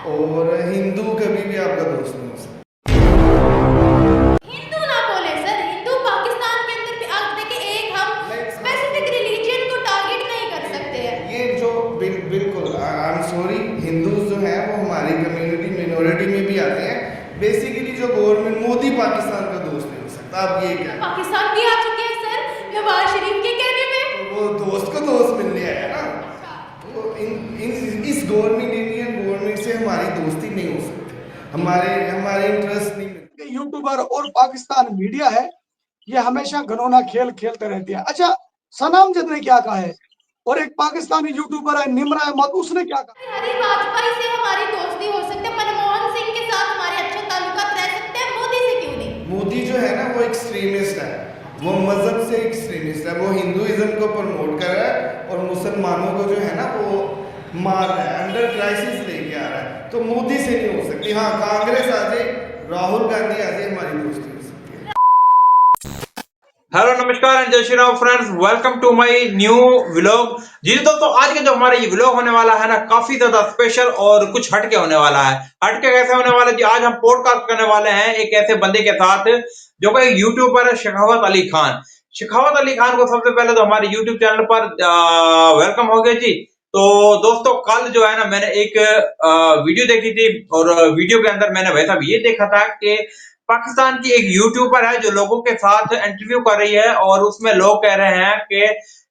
और हिंदू कभी भी आपका दोस्त नहीं हो सकता। हिंदू ना बोले सर, हिंदू पाकिस्तान के अंदर भी आप देखिए, एक हम स्पेसिफिक रिलीजन को टारगेट नहीं कर सकते हैं। ये जो बिल्कुल आई एम सॉरी, हिंदूज जो है वो हमारी कम्युनिटी मिनोरिटी में भी आते हैं। बेसिकली जो गवर्नमेंट, मोदी पाकिस्तान का दोस्त नहीं हो सकता। आप ये क्या, पाकिस्तान भी आ चुके हैं सर नवाज शरीफ के कहने में। तो वो दोस्त को दोस्त मिलने आया ना। तो इस गवर्नमेंट, इंडियन गवर्नमेंट से हमारी दोस्ती नहीं हो सकती, हमारे हमारे इंटरेस्ट नहीं मिलते। यूट्यूबर और पाकिस्तान मीडिया है, ये हमेशा घनौना खेल खेलते रहती है। अच्छा, सनाम जद ने क्या कहा है, और एक पाकिस्तानी यूट्यूबर है निम्रा अहमद, उसने क्या कहा? हरी वाजपेयी से हमारी दोस्ती हो सकती है, मनमोहन सिंह के साथ हमारे अच्छे ताल्लुकात रह सकते हैं, मोदी से क्यों नहीं? मोदी जो है ना वो एक्सट्रीमिस्ट है, वो मजहब से एक्सट्रीमिस्ट है, वो हिंदुइज्म को प्रमोट कर रहा है और मुसलमानों को जो है ना वो मार रहा है, अंडर क्राइसिस लेके आ रहा है। तो मोदी से नहीं हो सकती। हाँ, कांग्रेस आ जाए, राहुल गांधी आ जाए, हमारी दोस्ती हो सकती है। हेलो नमस्कार एंड जय Shri Ram friends, welcome to my new vlog. जी दोस्तों, आज का जो हमारा ये व्लॉग होने वाला है ना, काफी ज्यादा स्पेशल और कुछ हटके होने वाला है। हटके कैसे होने वाला है जी? आज हम पॉडकास्ट करने वाले हैं एक ऐसे बंदे के साथ जो कि एक यूट्यूबर है, शेखावत अली खान। शेखावत अली खान को सबसे पहले तो हमारे यूट्यूब चैनल पर वेलकम हो गया जी। तो दोस्तों, कल जो है ना मैंने एक वीडियो देखी थी और वीडियो के अंदर मैंने वैसा भी ये देखा था कि पाकिस्तान की एक यूट्यूबर है जो लोगों के साथ इंटरव्यू कर रही है और उसमें लोग कह रहे हैं कि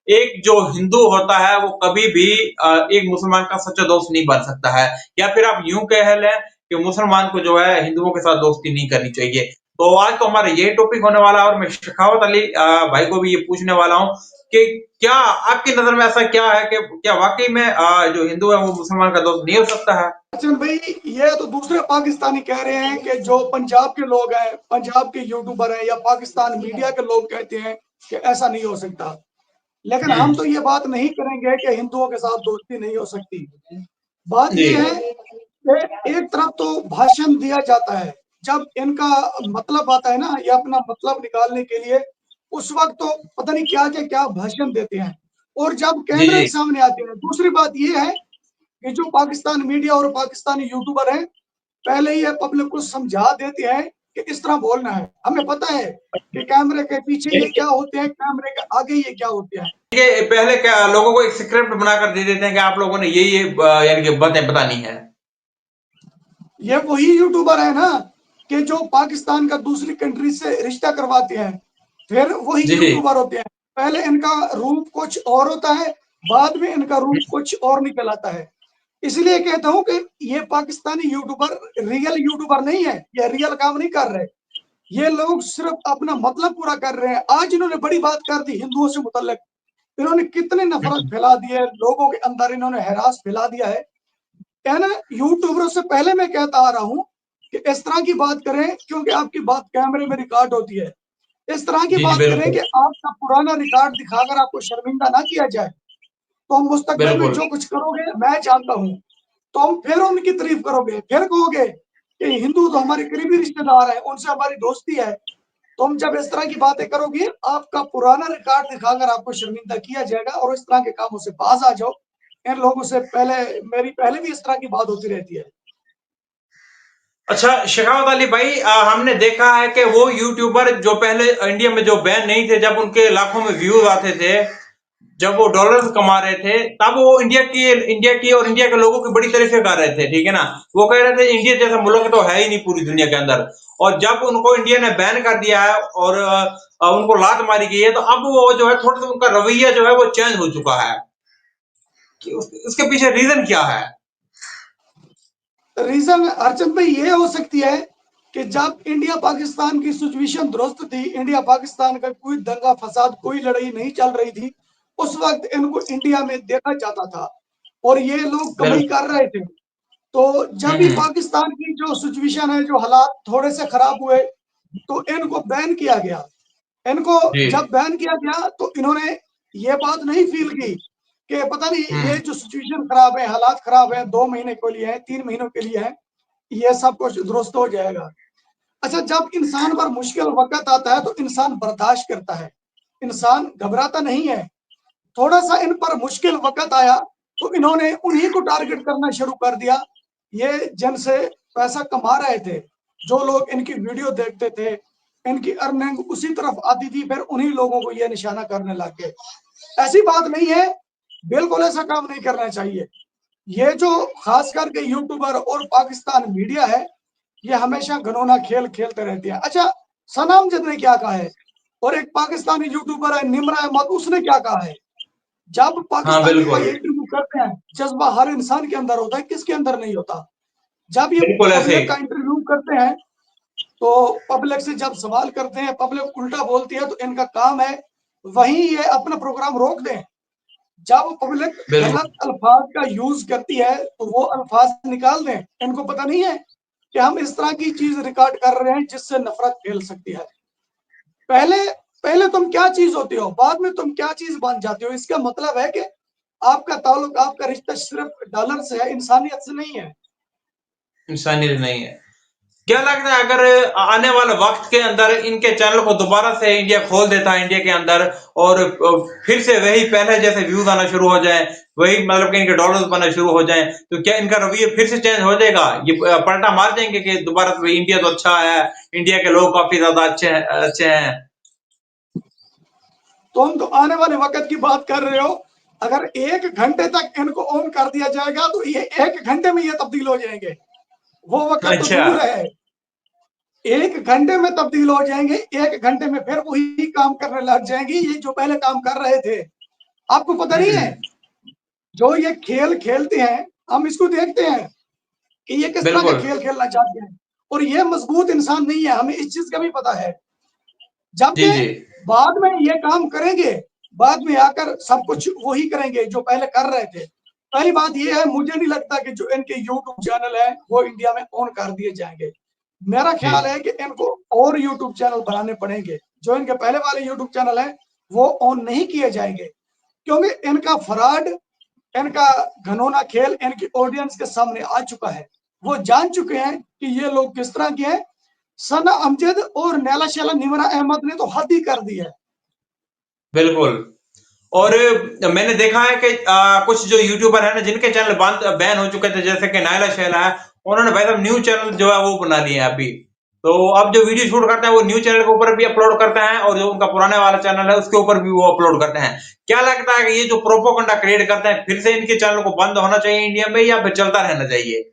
एक जो हिंदू होता है वो कभी भी एक मुसलमान का सच्चा दोस्त नहीं बन सकता है, या फिर आप यूं कह लें कि मुसलमान को जो है हिंदुओं के साथ दोस्ती नहीं करनी चाहिए। तो आज तो हमारा यही टॉपिक होने वाला है और मैं शेखावत अली भाई को भी ये पूछने वाला हूँ कि क्या आपकी नजर में ऐसा क्या है कि क्या वाकई में जो हिंदू है वो मुसलमान का दोस्त नहीं हो सकता है? अच्छा भाई, ये तो दूसरे पाकिस्तानी कह रहे हैं कि जो पंजाब के लोग हैं, पंजाब के यूट्यूबर हैं या पाकिस्तान मीडिया के लोग कहते हैं कि ऐसा नहीं हो सकता। लेकिन हम तो ये बात नहीं करेंगे कि हिंदुओं के साथ दोस्ती नहीं हो सकती। बात जी ये है कि एक तरफ तो भाषण दिया जाता है, जब इनका मतलब आता है ना, ये अपना मतलब निकालने के लिए उस वक्त तो पता नहीं क्या क्या भाषण देते हैं, और जब जी कैमरे जी के सामने आते हैं। दूसरी बात ये है कि जो पाकिस्तान मीडिया और पाकिस्तानी यूट्यूबर हैं, पहले ही पब्लिक को समझा देते हैं कि इस तरह बोलना है। हमें पता है कि कैमरे के पीछे ये क्या होते हैं, कैमरे के आगे ये क्या होते हैं। ये पहले क्या लोगों को एक स्क्रिप्ट बनाकर दे देते हैं कि आप लोगों ने ये यानी कि बातें बतानी है। ये वही यूट्यूबर है ना कि जो पाकिस्तान का दूसरी कंट्री से रिश्ता करवाते हैं, फिर वही जी यूट्यूबर होते हैं। पहले इनका रूप कुछ और होता है, बाद में इनका रूप कुछ और निकल आता है। इसलिए कहता हूं कि ये पाकिस्तानी यूट्यूबर रियल यूट्यूबर नहीं है, ये रियल काम नहीं कर रहे। ये लोग सिर्फ अपना मतलब पूरा कर रहे हैं। आज इन्होंने बड़ी बात कर दी हिंदुओं से मुतल्लिक, इन्होंने कितने नफरत फैला दी है लोगों के अंदर, इन्होंने हैरास फैला दिया है ना। यूट्यूबरों से पहले मैं कहता आ रहा हूं कि इस तरह की बात करें, क्योंकि आपकी बात कैमरे में रिकॉर्ड होती है। इस तरह की जी जी बात करें बिल्कुल कि आपका पुराना रिकॉर्ड दिखाकर आपको शर्मिंदा ना किया जाए। तो हम मुस्तकबिल में बिल्कुल। जो कुछ करोगे मैं जानता हूं, तो हम फिर उनकी तारीफ करोगे, फिर कहोगे कि हिंदू तो हमारे करीबी रिश्तेदार है, उनसे हमारी दोस्ती है। तो हम जब इस तरह की बातें करोगे, आपका पुराना रिकॉर्ड दिखाकर आपको शर्मिंदा किया जाएगा और इस तरह के कामों से बाज आ जाओ। इन लोगों से पहले, मेरी पहले भी इस तरह की बात होती रहती है। अच्छा शेखावत अली भाई, हमने देखा है कि वो यूट्यूबर जो पहले इंडिया में जो बैन नहीं थे, जब उनके लाखों में व्यूज आते थे, जब वो डॉलर्स कमा रहे थे, तब वो इंडिया की और इंडिया के लोगों की बड़ी तारीफें कर रहे थे, ठीक है ना। वो कह रहे थे इंडिया जैसा मुल्क तो है ही नहीं पूरी दुनिया के अंदर। और जब उनको इंडिया ने बैन कर दिया है और उनको लात मारी गई है, तो अब वो जो है थोड़ा सा उनका रवैया जो है वो चेंज हो चुका है। कि उसके पीछे रीजन क्या है? रीजन अर्चन भाई ये हो सकती है कि जब इंडिया पाकिस्तान की सिचुएशन दुरुस्त थी, इंडिया पाकिस्तान का कोई दंगा फसाद, कोई लड़ाई नहीं चल रही थी, उस वक्त इनको इंडिया में देखा जाता था और ये लोग कमाई बिल्कुल। कर रहे थे। तो जब भी पाकिस्तान की जो सिचुएशन है, जो हालात थोड़े से खराब हुए, तो इनको बैन किया गया। इनको जी जब बैन किया गया तो इन्होंने ये बात नहीं फील की कि पता नहीं ये हम्म जो सिचुएशन खराब है, हालात खराब है, 2 महीने के लिए है, 3 महीनों के लिए है, ये सब कुछ दुरुस्त हो जाएगा। अच्छा, जब इंसान पर मुश्किल वक्त आता है तो इंसान बर्दाश्त करता है, इंसान घबराता नहीं है। थोड़ा सा इन पर मुश्किल वक्त आया तो इन्होंने उन्हीं को टारगेट करना शुरू कर दिया। ये जिनसे पैसा कमा रहे थे, जो लोग इनकी वीडियो देखते थे, इनकी अर्निंग उसी तरफ आती थी, फिर उन्हीं लोगों को ये निशाना करने लग गए। ऐसी बात नहीं है, बिल्कुल ऐसा काम नहीं करना चाहिए। ये जो खास करके यूट्यूबर और पाकिस्तान मीडिया है, ये हमेशा घिनौना खेल खेलते रहती है। अच्छा, सनम जद ने क्या कहा है, और एक पाकिस्तानी यूट्यूबर है निम्रा अहमद, उसने क्या कहा है? जब हाँ पाकिस्तानी को बिल्कुल, ये इंटरव्यू करते हैं, जज्बा हर इंसान के अंदर होता है, किसके अंदर नहीं होता। जब ये बिल्कुल ऐसे पब्लिक ही। का इंटरव्यू करते हैं, तो पब्लिक से जब सवाल करते हैं, पब्लिक उल्टा बोलती है, तो इनका काम है वहीं ये अपना प्रोग्राम रोक दें। जब पब्लिक बिल्कुल, गलत अल्फाज का यूज करती है, तो वो अल्फाज निकाल दें। इनको पता नहीं है कि हम इस तरह की चीज रिकॉर्ड कर रहे हैं जिससे नफरत फैल सकती है। पहले पहले तुम क्या चीज होते हो, बाद में तुम क्या चीज बन जाते हो। इसका मतलब है कि आपका ताल्लुक, आपका रिश्ता सिर्फ डॉलर से है, इंसानियत से नहीं है। इंसानियत नहीं है। क्या लगता है अगर आने वाले वक्त के अंदर इनके चैनल को दोबारा से इंडिया खोल देता है इंडिया के अंदर, और फिर से वही पहले जैसे व्यूज आना शुरू हो जाए, वही मतलब कि इनके डॉलर्स बनना शुरू हो जाए, तो क्या इनका रवैया फिर से चेंज हो जाएगा? ये पलटा मार जाएंगे कि दोबारा से इंडिया तो अच्छा है, इंडिया के लोग काफी ज्यादा अच्छे हैं? तुम तो आने वाले वक्त की बात कर रहे हो। अगर 1 घंटे तक इनको ऑन कर दिया जाएगा, तो ये 1 घंटे में ये तब्दील हो जाएंगे। वो वक्त तो अच्छा। दूर है। 1 घंटे में तब्दील हो जाएंगे, 1 घंटे में फिर वही काम करने लग जाएंगी, ये जो पहले काम कर रहे थे। आपको पता नहीं है, हम्म। जो ये खेल खेलते हैं, हम इसको देखते हैं कि ये किस तरह का बिल्कुल। खेल खेलना चाहते हैं। और ये मजबूत इंसान नहीं है, हमें इस चीज का भी पता है। जबकि जी जी। बाद में ये काम करेंगे, बाद में आकर सब कुछ वही करेंगे जो पहले कर रहे थे। पहली बात ये है, मुझे नहीं लगता कि जो इनके यूट्यूब चैनल है वो इंडिया में ऑन कर दिए जाएंगे। मेरा जी। ख्याल है कि इनको और यूट्यूब चैनल बनाने पड़ेंगे। जो इनके पहले वाले यूट्यूब चैनल है वो ऑन नहीं किए जाएंगे, क्योंकि इनका फ्रॉड, इनका घनौना खेल इनकी ऑडियंस के सामने आ चुका है। वो जान चुके हैं कि ये लोग किस तरह के हैं। सना अमजद और नैला शैला निमरा अहमद ने तो हद ही कर दी है। बिल्कुल। और मैंने देखा है कि कुछ जो यूट्यूबर है ना जिनके चैनल बैन हो चुके थे, जैसे कि नायला शैला है, उन्होंने भाई साहब न्यू चैनल जो है वो बना लिए हैं अभी। तो अब जो वीडियो शूट करते हैं वो न्यू चैनल के ऊपर भी अपलोड करते हैं, और जो उनका पुराने वाला चैनल है उसके ऊपर भी वो अपलोड करते हैं। क्या लगता है कि ये जो प्रोपोगंडा क्रिएट करते हैं, फिर से इनके चैनल को बंद होना चाहिए इंडिया में, या फिर चलता रहना चाहिए?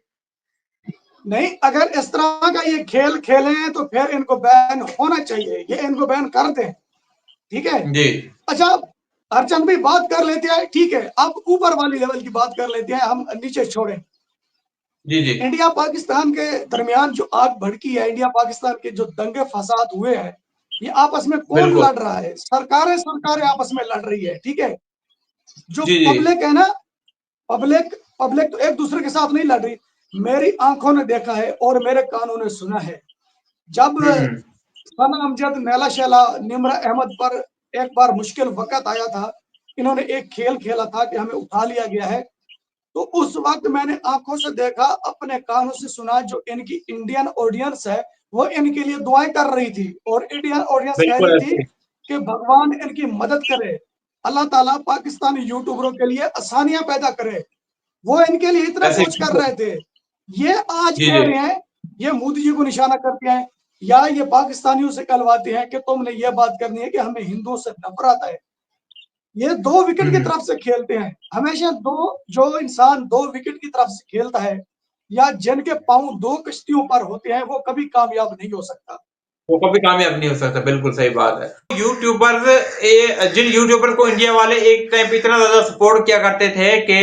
नहीं, अगर इस तरह का ये खेल खेले हैं तो फिर इनको बैन होना चाहिए, ये इनको बैन कर दें। ठीक है। जी अच्छा, अर्चन भाई बात कर लेते हैं, ठीक है, अब ऊपर वाली लेवल की बात कर लेते हैं, हम नीचे छोड़ें। जी। जी इंडिया पाकिस्तान के दरमियान जो आग भड़की है, इंडिया पाकिस्तान के जो दंगे फसाद हुए हैं, ये आपस में कौन बिल्कुल। लड़ रहा है? सरकारें सरकारें आपस में लड़ रही है। ठीक है। जो जी जी। पब्लिक है ना, पब्लिक पब्लिक तो एक दूसरे के साथ नहीं लड़ रही। मेरी आंखों ने देखा है और मेरे कानों ने सुना है, जब हम्म। सना अमजद, नैला शैला, निमरा अहमद पर एक बार मुश्किल वक्त आया था, इन्होंने एक खेल खेला था कि हमें उठा लिया गया है, तो उस वक्त मैंने आंखों से देखा, अपने कानों से सुना, जो इनकी इंडियन ऑडियंस है वो इनके लिए दुआएं कर रही थी, और इंडियन ऑडियंस कह रही बिल्कुल थी ऐसे ही। कि भगवान इनकी मदद करे, अल्लाह ताला पाकिस्तानी यूट्यूबरों के लिए आसानियां पैदा करे। वो इनके लिए इतना ऐसे कुछ ही, कर बिल्कुल। रहे थे। ये आज जी कह जी। रहे हैं, ये मोदी जी को निशाना करते हैं, या ये पाकिस्तानियों से कहलवाते हैं कि तुमने ये बात करनी है कि हमें हिंदुओं से नफरत है। ये 2 विकेट की हम्म। तरफ से खेलते हैं हमेशा। जो इंसान 2 विकेट की तरफ से खेलता है, या जिनके पांव 2 कश्तियों पर होते हैं, वो कभी कामयाब नहीं हो सकता। वो कभी कामयाब नहीं हो सकता, बिल्कुल सही बात है। यूट्यूबर्स, जिन यूट्यूबर को इंडिया वाले एक टाइम पे इतना ज्यादा सपोर्ट किया करते थे कि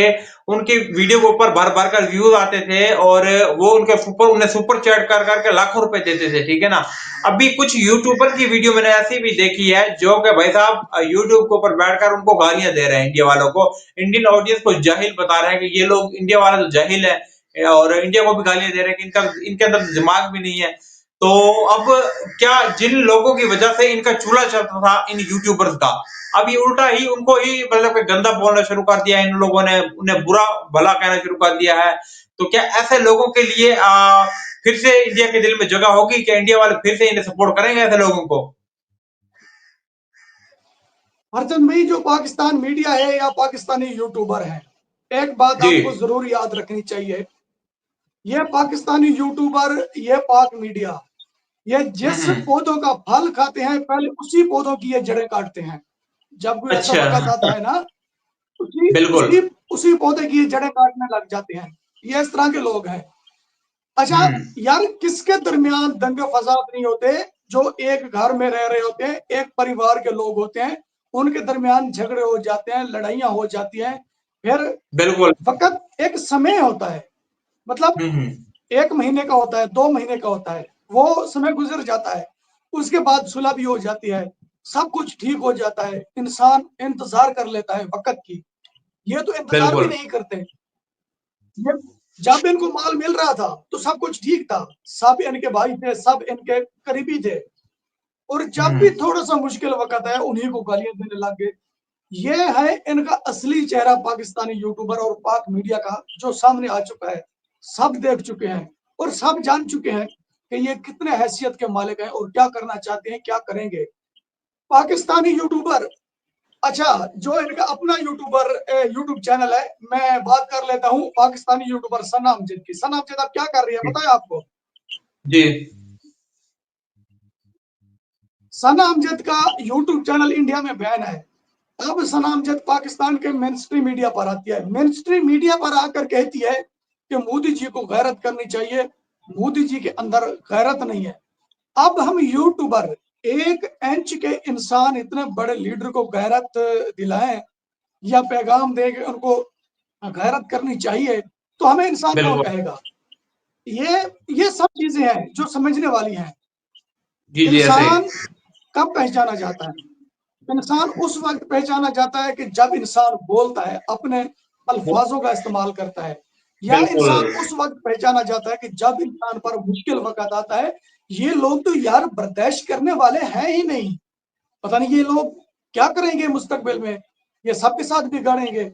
उनकी वीडियो के ऊपर भर भर कर व्यूज आते थे, और वो उन्हें सुपर चैट कर करके लाखों रुपए देते थे, ठीक है ना। अभी कुछ यूट्यूबर की वीडियो मैंने ऐसी भी देखी है जो कि भाई साहब यूट्यूब के ऊपर बैठकर उनको गालियां दे रहे हैं, इंडिया वालों को, इंडियन ऑडियंस को जाहिल बता रहे हैं कि ये लोग इंडिया वाले तो जाहिल है, और इंडिया को भी गालियां दे रहे हैं कि इनके अंदर दिमाग भी नहीं है। तो अब क्या जिन लोगों की वजह से इनका चूल्हा चलता था इन यूट्यूबर्स का, अब ये उल्टा ही उनको ही मतलब कि गंदा बोलना शुरू कर दिया है इन लोगों ने, उन्हें बुरा भला कहना शुरू कर दिया है। तो क्या ऐसे लोगों के लिए फिर से इंडिया के दिल में जगह होगी? क्या इंडिया वाले फिर से इन्हें सपोर्ट करेंगे ऐसे लोगों को? हरचंद भाई, जो पाकिस्तान मीडिया है या पाकिस्तानी यूट्यूबर है, एक बात जी आपको जरूर याद रखनी चाहिए ये पाकिस्तानी यूट्यूबर, ये पाक मीडिया, ये जिस हम्म। पौधों का फल खाते हैं पहले उसी पौधों की ये जड़ें काटते हैं। जब कोई ऐसा अच्छा। वक़्त आता है ना, उसी बिल्कुल। उसी उसी पौधे की ये जड़ें काटने लग जाते हैं। ये इस तरह के लोग हैं। अच्छा हम्म। यार, किसके दरमियान दंगे फसाद नहीं होते? जो एक घर में रह रहे होते हैं, एक परिवार के लोग होते हैं, उनके दरमियान झगड़े हो जाते हैं, लड़ाइयां हो जाती हैं। फिर बिल्कुल। वक़्त एक समय होता है, मतलब हम्म। 1 महीने का होता है, 2 महीने का होता है, वो समय गुजर जाता है। उसके बाद सुलह भी हो जाती है, सब कुछ ठीक हो जाता है, इंसान इंतजार कर लेता है वक़्त की। ये तो इंतजार भी बिल्कुल। नहीं करते। ये जब इनको माल मिल रहा था तो सब कुछ ठीक था, सब इनके भाई थे, सब इनके करीबी थे, और जब भी हम्म। थोड़ा सा मुश्किल वक़्त है उन्हीं को गालियां देने लग गए। ये है इनका असली चेहरा पाकिस्तानी यूट्यूबर और पाक मीडिया का, जो सामने आ चुका है। सब देख चुके हैं और सब जान चुके हैं कि ये कितने हैसियत के मालिक हैं और क्या करना चाहते हैं, क्या करेंगे। पाकिस्तानी यूट्यूबर, अच्छा, जो इनका अपना यूट्यूब चैनल है, मैं बात कर लेता हूँ पाकिस्तानी यूट्यूबर सना अमजद की। सना अमजद अब क्या कर रही है पता है आपको? जी। सना अमजद का यूट्यूब चैनल इंडिया में बैन है। अब सना अमजद पाकिस्तान के मेन स्ट्रीम मीडिया पर आती है, मेन स्ट्रीम मीडिया पर आकर कहती है कि मोदी जी को गैरत करनी चाहिए, मोदी जी के अंदर गैरत नहीं है। अब हम यूट्यूबर, 1 इंच के इंसान इतने बड़े लीडर को गैरत दिलाएं या पैगाम दे कि उनको गैरत करनी चाहिए, तो हमें इंसान कौन बिल्कुल। कहेगा? ये ये सब चीजें हैं जो समझने वाली हैं। जी जी, ऐसे ही। इंसान कब पहचाना जाता है? इंसान उस वक्त पहचाना जाता है कि जब इंसान बोलता है, अपने अल्फाजों का इस्तेमाल करता है। या बिल्कुल। इंसान उस वक्त पहचाना जाता है कि जब इंसान पर मुश्किल वक्त आता है। ये लोग तो यार बर्दाश्त करने वाले हैं ही नहीं। पता नहीं ये लोग क्या करेंगे मुस्तकबिल में, ये सबके साथ बिगाड़ेंगे।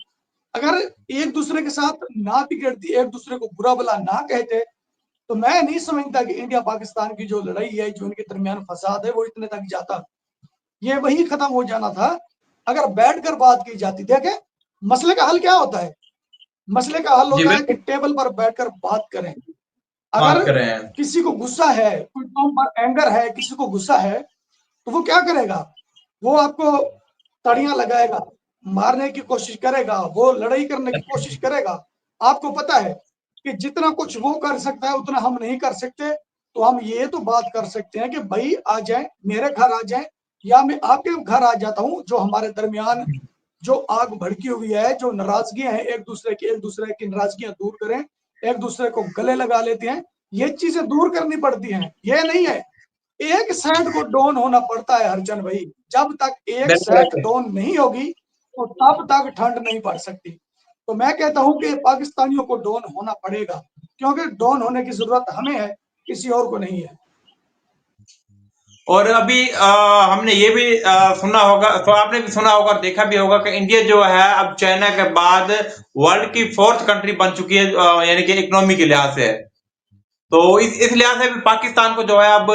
अगर एक दूसरे के साथ ना बिगड़ती, एक दूसरे को बुरा भला ना कहते, तो मैं नहीं समझता कि इंडिया पाकिस्तान की जो लड़ाई है, जो इनके दरमियान फसाद है, वो इतने तक जाता। ये वही खत्म हो जाना था अगर बैठकर बात की जाती। देखे, मसले का हल क्या होता है? मसले का हल जी होता है कि बिल्कुल। टेबल पर बैठकर बात करें। बात अगर कर रहे हैं। किसी को गुस्सा है, कोई तुम पर एंगर है, किसी को गुस्सा है, तो वो क्या करेगा? वो आपको तड़ियां लगाएगा, मारने की कोशिश करेगा, वो लड़ाई करने की कोशिश करेगा। आपको पता है कि जितना कुछ वो कर सकता है उतना हम नहीं कर सकते। तो हम ये तो बात कर सकते हैं कि भाई आ जाए, मेरे घर आ जाए, या मैं आपके घर आ जाता हूँ। जो हमारे दरमियान जो आग भड़की हुई है, जो नाराजगियां हैं एक दूसरे की नाराजगियां दूर करें, एक दूसरे को गले लगा लेते हैं, ये चीजें दूर करनी पड़ती हैं। ये नहीं है एक साइड को डॉन होना पड़ता है हरचंद भाई। जब तक एक बिल्कुल साइड ऐसे। डॉन नहीं होगी तो तब तक ठंड नहीं पड़ सकती। तो मैं कहता हूं कि पाकिस्तानियों को डॉन होना पड़ेगा, क्योंकि डॉन होने की जरूरत हमें है, किसी और को नहीं है। और अभी हमने ये भी सुना होगा, तो आपने भी सुना होगा, देखा भी होगा कि इंडिया जो है अब चाइना के बाद वर्ल्ड की 4th कंट्री बन चुकी है, यानी कि इकोनॉमी के लिहाज से। तो इस लिहाज से भी पाकिस्तान को जो है अब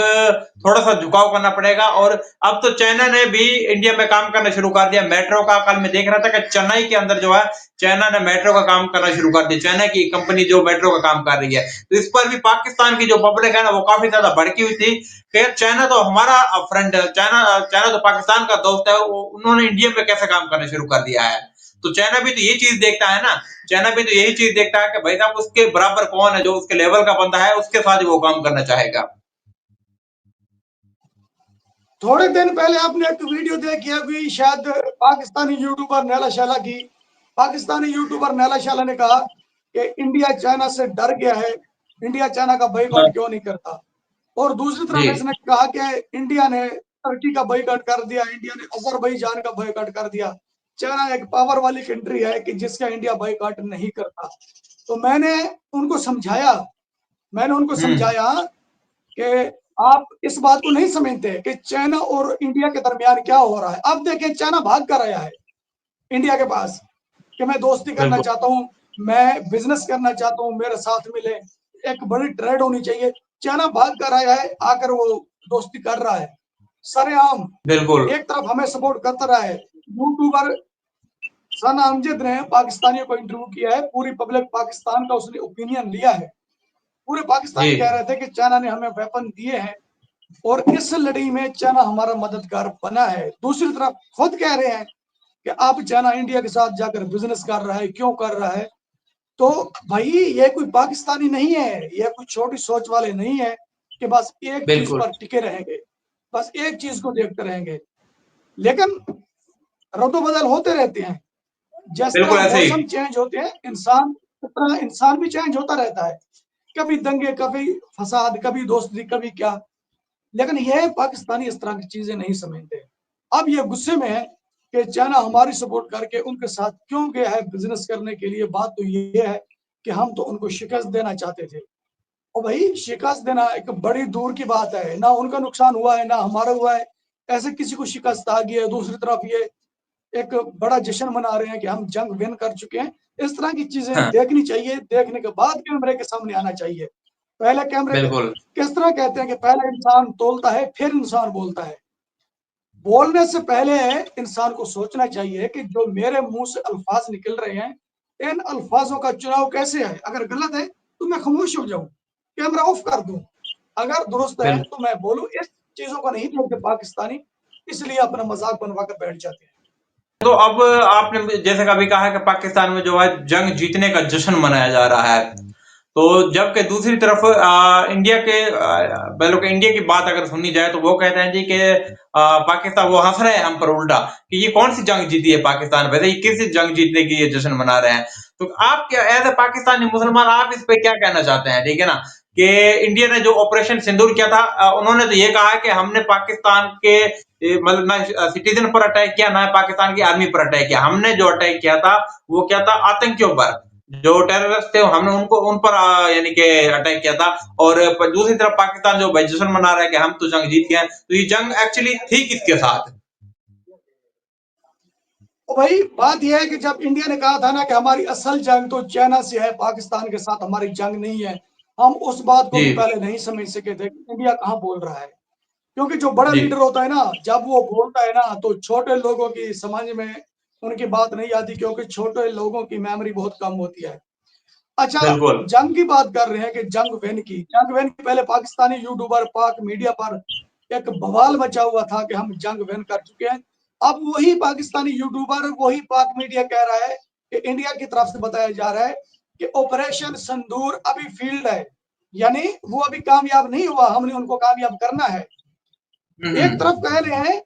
थोड़ा सा झुकाव करना पड़ेगा। और अब तो चाइना ने भी इंडिया में काम करना शुरू कर दिया मेट्रो का। कल मैं देख रहा था कि चेन्नई के अंदर जो है चाइना ने मेट्रो का काम करना शुरू कर दिया, चाइना की कंपनी जो मेट्रो का काम कर रही है। तो इस पर भी पाकिस्तान की जो पब्लिक है ना, वो काफी ज्यादा भड़की हुई थी कि चाइना तो हमारा फ्रेंड है, चाइना चाइना तो पाकिस्तान का दोस्त है, उन्होंने इंडिया में कैसे काम करना शुरू कर दिया है। तो चाइना भी तो ये चीज देखता है ना, चाइना भी तो यही चीज देखता है कि भाई साहब उसके बराबर कौन है, जो उसके लेवल का बंदा है उसके साथ ही वो काम करना चाहेगा। थोड़े दिन पहले आपने एक वीडियो देखी होगी शायद, पाकिस्तानी यूट्यूबर नैला शाला की। पाकिस्तानी यूट्यूबर नैला शाला ने कहा कि इंडिया चाइना से डर गया है, इंडिया चाइना का हाँ, बॉयकॉट क्यों नहीं करता। और दूसरी जी। तरफ इसने कहा कि इंडिया ने टर्की का बॉयकॉट कर दिया, इंडिया ने अजरबैजान का बॉयकॉट कर दिया। चाइना एक पावर वाली कंट्री है कि जिसका इंडिया बॉयकॉट नहीं करता। तो मैंने उनको हम्म। समझाया कि आप इस बात को नहीं समझते कि चाइना और इंडिया के दरमियान क्या हो रहा है। अब देखें, चाइना भाग कर आया है इंडिया के पास कि मैं दोस्ती करना बिल्कुल। चाहता हूँ, मैं बिजनेस करना चाहता हूँ, मेरे साथ मिले, एक बड़ी ट्रेड होनी चाहिए। चाइना भाग कर आया है, आकर वो दोस्ती कर रहा है सरेआम। बिल्कुल। एक तरफ हमें सपोर्ट करता रहा है। यूट्यूबर सना अमजद ने पाकिस्तानियों को इंटरव्यू किया है, पूरी पब्लिक पाकिस्तान का उसने ओपिनियन लिया है। पूरे पाकिस्तानी जी कह रहे थे कि चाइना ने हमें वेपन दिए हैं और इस लड़ाई में चाइना हमारा मददगार बना है। दूसरी तरफ खुद कह रहे हैं कि अब चाइना इंडिया के साथ जाकर बिजनेस कर रहा है, क्यों कर रहा है? तो भाई ये कोई पाकिस्तानी नहीं है, ये कोई छोटी सोच वाले नहीं है कि बस एक चीज बिल्कुल पर टिके रहेंगे, बस एक चीज को देखते रहेंगे। लेकिन रद्दोबदल होते रहते हैं, जिस बिल्कुल तरह ऐसे मौसम ही। चेंज होते हैं, इंसान भी चेंज होता रहता है। कभी दंगे, कभी फसाद, कभी दोस्ती, कभी क्या। लेकिन ये पाकिस्तानी इस तरह की चीजें नहीं समझते। अब ये गुस्से में है कि चाइना हमारी सपोर्ट करके उनके साथ क्यों गया है बिजनेस करने के लिए। बात तो ये है कि हम तो उनको शिकस्त देना चाहते थे, और भाई शिकस्त देना एक बड़ी दूर की बात है। ना उनका नुकसान हुआ है, ना हमारा हुआ है, ऐसे किसी को शिकस्त आ गई है। दूसरी तरफ ये एक बड़ा जश्न मना रहे हैं कि हम जंग विन कर चुके हैं। इस तरह की चीजें हाँ, देखनी चाहिए, देखने के बाद कैमरे के सामने आना चाहिए। पहले कैमरे के बिल्कुल किस तरह कहते हैं कि पहले इंसान तोलता है फिर इंसान बोलता है। बोलने से पहले इंसान को सोचना चाहिए कि जो मेरे मुंह से अल्फाज निकल रहे हैं, इन अल्फाजों का चुनाव कैसे है। अगर गलत है तो मैं खामोश हो जाऊं, कैमरा ऑफ कर दूं। अगर दुरुस्त है बिल्कुल। तो मैं बोलूं। इस चीजों को नहीं देखते पाकिस्तानी, इसलिए अपना मजाक बनवा कर बैठ जाते हैं। तो अब आपने जैसे कभी कहा है कि पाकिस्तान में जो है जंग जीतने का जश्न मनाया जा रहा है, तो जबकि दूसरी तरफ इंडिया के मतलब इंडिया की बात अगर सुनी जाए तो वो कहते हैं जी कि पाकिस्तान वो हंस रहे हैं हम पर उल्टा कि ये कौन सी जंग जीती है पाकिस्तान, वैसे ये किस जंग जीतने की ये जश्न मना रहे हैं। तो आप क्या एज ए पाकिस्तानी मुसलमान आप इस पे क्या कहना चाहते हैं? ठीक है ना, कि इंडिया ने जो ऑपरेशन सिंदूर किया था, उन्होंने तो ये कहा कि हमने पाकिस्तान के मतलब ना सिटीजन पर अटैक किया, ना पाकिस्तान की आर्मी पर अटैक किया। हमने जो अटैक किया था वो क्या था, आतंकियों पर, जो टेररिस्ट थे हमने उनको उन पर यानी कि अटैक किया था। और दूसरी तरफ पाकिस्तान जो भाई जश्न मना रहा है कि हम तो जंग जीत गए। तो ये जंग एक्चुअली थी किसके साथ? तो भाई बात यह है कि जब इंडिया ने कहा था ना कि हमारी असल जंग तो चाइना से है, पाकिस्तान के साथ हमारी जंग नहीं है, हम उस बात को जी भी पहले नहीं समझ सके थे कि इंडिया कहाँ बोल रहा है। क्योंकि जो बड़ा जी लीडर होता है ना, जब वो बोलता है ना तो छोटे लोगों की समझ में उनकी बात नहीं आती, क्योंकि छोटे लोगों की मेमोरी बहुत कम होती है। अच्छा, बिल्कुल जंग की बात कर रहे हैं कि जंग वेन की पहले पाकिस्तानी यूट्यूबर पाक मीडिया पर एक बवाल मचा हुआ था कि हम जंग वेन कर चुके हैं। अब वही पाकिस्तानी यूट्यूबर, वही पाक मीडिया कह रहा है कि इंडिया की तरफ से बताया जा रहा है कि ऑपरेशन संदूर अभी फील्ड है, यानी वो अभी कामयाब नहीं हुआ, हमने उनको कामयाब करना है। एक तरफ कह रहे हैं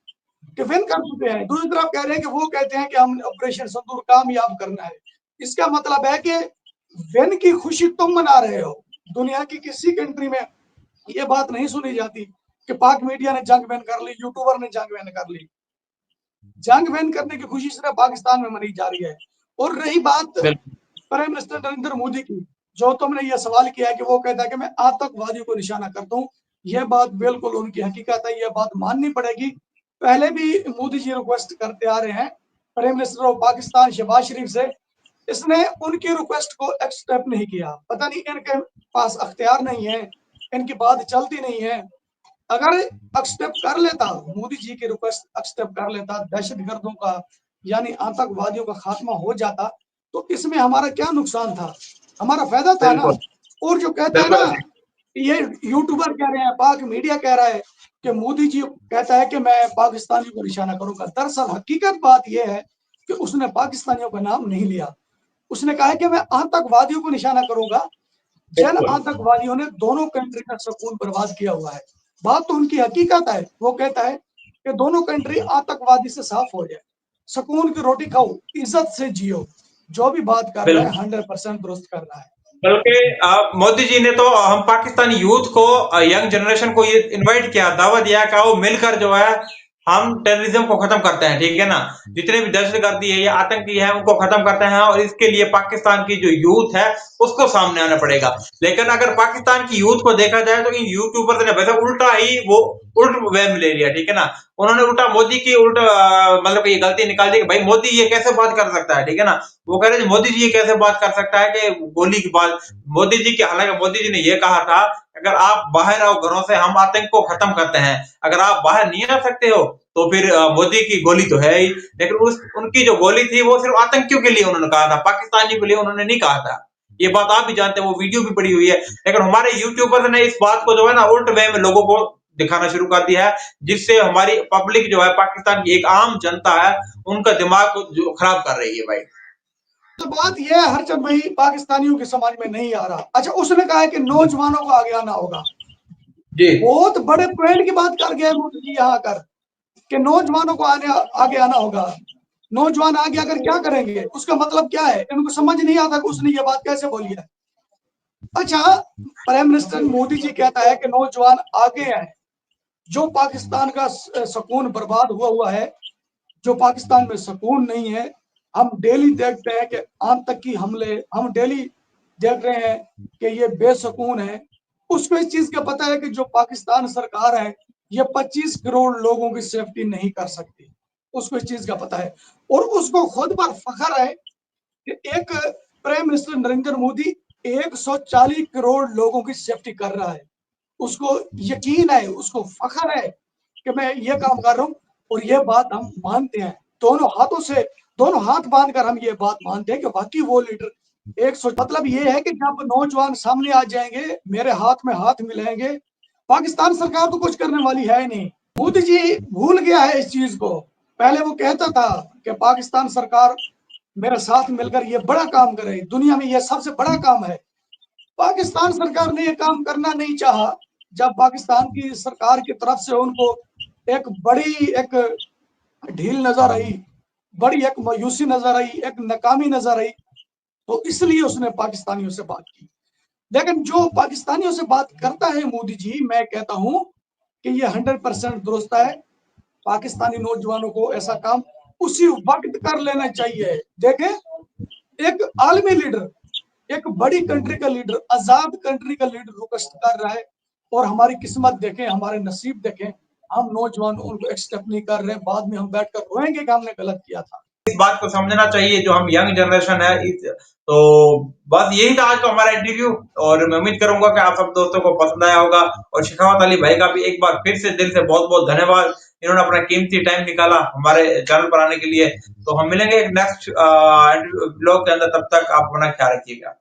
कि विन कर चुके हैं, दूसरी तरफ कह रहे हैं कि वो कहते हैं कि हम ऑपरेशन संदूर कामयाब करना है। इसका मतलब है कि विन की खुशी तुम मना रहे हो। दुनिया की किसी कंट्री में ये बात नहीं सुनी जाती कि पाक मीडिया ने जंग बैन कर ली, यूट्यूबर ने जंग बैन कर ली। जंग बैन करने की खुशी सिर्फ पाकिस्तान में मनाई जा रही है। और रही बात बिल्कुल प्राइम मिनिस्टर नरेंद्र मोदी की, जो तुमने ये सवाल किया है कि वो कहता है कि मैं आतंकवादियों को निशाना करता हूँ, यह बात बिल्कुल उनकी हकीकत है, यह बात माननी पड़ेगी। पहले भी मोदी जी रिक्वेस्ट करते आ रहे हैं prime minister of Pakistan Shehbaz Sharif से, इसने उनकी रिक्वेस्ट को एक्सेप्ट नहीं किया। पता नहीं इनके पास अख्तियार नहीं है, इनकी बात चलती नहीं है। अगर एक्सेप्ट कर लेता, मोदी जी की रिक्वेस्ट एक्सेप्ट कर लेता, दहशतगर्दों का यानी आतंकवादियों का खात्मा हो जाता, तो इसमें हमारा क्या नुकसान था? हमारा फायदा था ना। बिल्कुल और जो कहता है बिल्कुल ना, ये यूट्यूबर कह रहे हैं, पाक मीडिया कह रहा है कि मोदी जी कहता है कि मैं पाकिस्तानियों को निशाना करूंगा। दरअसल हकीकत बात यह है कि उसने पाकिस्तानियों का नाम नहीं लिया, उसने कहा है कि मैं आतंकवादियों को निशाना करूंगा। जिन बिल्कुल आतंकवादियों ने दोनों कंट्री का सुकून बर्बाद किया हुआ है, बात तो उनकी हकीकत है। वो कहता है कि दोनों कंट्री आतंकवादी से साफ हो जाए, सुकून की रोटी खाओ, इज्जत से जियो। जो भी बात कर रहा है बिल्कुल 100% दुरुस्त कर रहा है। बल्कि मोदी जी ने तो हम पाकिस्तानी यूथ को, यंग जनरेशन को ये इनवाइट किया, दावा दिया कि वो मिलकर जो है हम टेररिज्म को खत्म करते हैं। ठीक है ना, जितने भी दहशतगर्दी है या आतंकी है उनको खत्म करते हैं, और इसके लिए पाकिस्तान की जो यूथ है उसको सामने आना पड़ेगा। लेकिन अगर पाकिस्तान की यूथ को देखा जाए तो इन यूट्यूबर ने वैसे उल्टा ही वो उल्ट वे में ले लिया। ठीक है ना, उन्होंने उल्टा मोदी की उल्टा मतलब ये गलती निकाल दी कि भाई मोदी ये कैसे बात कर सकता है। ठीक है ना, वो कह रहे थे मोदी जी ये कैसे बात कर सकता है कि गोली की बात। मोदी जी की, हालांकि मोदी जी ने ये कहा था अगर आप बाहर आओ घरों से हम आतंक को खत्म करते हैं। अगर आप बाहर नहीं आ सकते हो तो फिर मोदी की गोली तो है ही। लेकिन उनकी जो गोली थी वो सिर्फ आतंकियों के लिए उन्होंने कहा था, पाकिस्तानियों के लिए उन्होंने नहीं कहा था। ये बात आप भी जानते हैं, वो वीडियो भी पड़ी हुई है। लेकिन हमारे यूट्यूबर्स ने इस बात को जो है ना उल्ट वे में लोगों को दिखाना शुरू कर दिया है, जिससे हमारी पब्लिक जो है, पाकिस्तान की एक आम जनता है, उनका दिमाग को जो खराब कर रही है भाई। तो बात यह है हरचंद भाई, पाकिस्तानियों के समझ में नहीं आ रहा। अच्छा, उसने कहा है कि नौजवानों को आगे आना होगा। जी बहुत बड़े पॉइंट की बात कर गया मोदी जी यहाँ कर कि नौजवानों को आगे आना होगा। नौजवान आगे आकर क्या करेंगे, उसका मतलब क्या है? इनको समझ नहीं आता कि उसने ये बात कैसे बोली है। अच्छा, प्राइम मिनिस्टर मोदी जी कहता है कि नौजवान आगे आए। जो पाकिस्तान का सुकून बर्बाद हुआ है, जो पाकिस्तान में सुकून नहीं है, हम डेली देखते हैं कि आतंकी हमले, हम डेली देख रहे हैं कि ये बेसुकून है। उसको इस चीज का पता है कि जो पाकिस्तान सरकार है ये 25 करोड़ लोगों की सेफ्टी नहीं कर सकती। उसको इस चीज का पता है और उसको खुद पर फख्र है कि एक प्राइम मिनिस्टर नरेंद्र मोदी 140 करोड़ लोगों की सेफ्टी कर रहा है। उसको यकीन है, उसको फख्र है कि मैं ये काम कर रहा हूँ और ये बात हम मानते हैं। दोनों हाथों से, दोनों हाथ बांधकर हम ये बात मानते हैं कि वाकई वो लीडर 100, मतलब ये है कि जब नौजवान सामने आ जाएंगे, मेरे हाथ में हाथ मिलाएंगे, पाकिस्तान सरकार तो कुछ करने वाली है नहीं। मोदी जी भूल गया है इस चीज को। पहले वो कहता था कि पाकिस्तान सरकार मेरे साथ मिलकर ये बड़ा काम करे, दुनिया में ये सबसे बड़ा काम है। पाकिस्तान सरकार ने ये काम करना नहीं चाहा। जब पाकिस्तान की सरकार की तरफ से उनको एक बड़ी एक ढील नजर आई, बड़ी एक मायूसी नजर आई, एक नाकामी नजर आई, तो इसलिए उसने पाकिस्तानियों से बात की। लेकिन जो पाकिस्तानियों से बात करता है मोदी जी, मैं कहता हूं कि ये 100% दुरुस्त है। पाकिस्तानी नौजवानों को ऐसा काम उसी वक्त कर लेना चाहिए। देखें, एक आलमी लीडर, एक बड़ी कंट्री का लीडर, आजाद कंट्री का लीडर रिक्वेस्ट कर रहा है और हमारी किस्मत देखें, हमारे नसीब देखें, हम नौजवान उनको एक्सेप्ट नहीं कर रहे। बाद में हम बैठकर रोएंगे कि हमने गलत किया था। इस बात को समझना चाहिए जो हम यंग जनरेशन है तो बस यही था आज का हमारा इंटरव्यू और मैं उम्मीद करूंगा कि आप सब दोस्तों को पसंद आया होगा और शेखावत अली भाई का भी एक बार फिर से दिल से बहुत बहुत धन्यवाद। इन्होंने अपना कीमती टाइम निकाला हमारे चैनल पर आने के लिए। तो हम मिलेंगे नेक्स्ट ब्लॉग के अंदर, तब तक आप अपना ख्याल रखिएगा।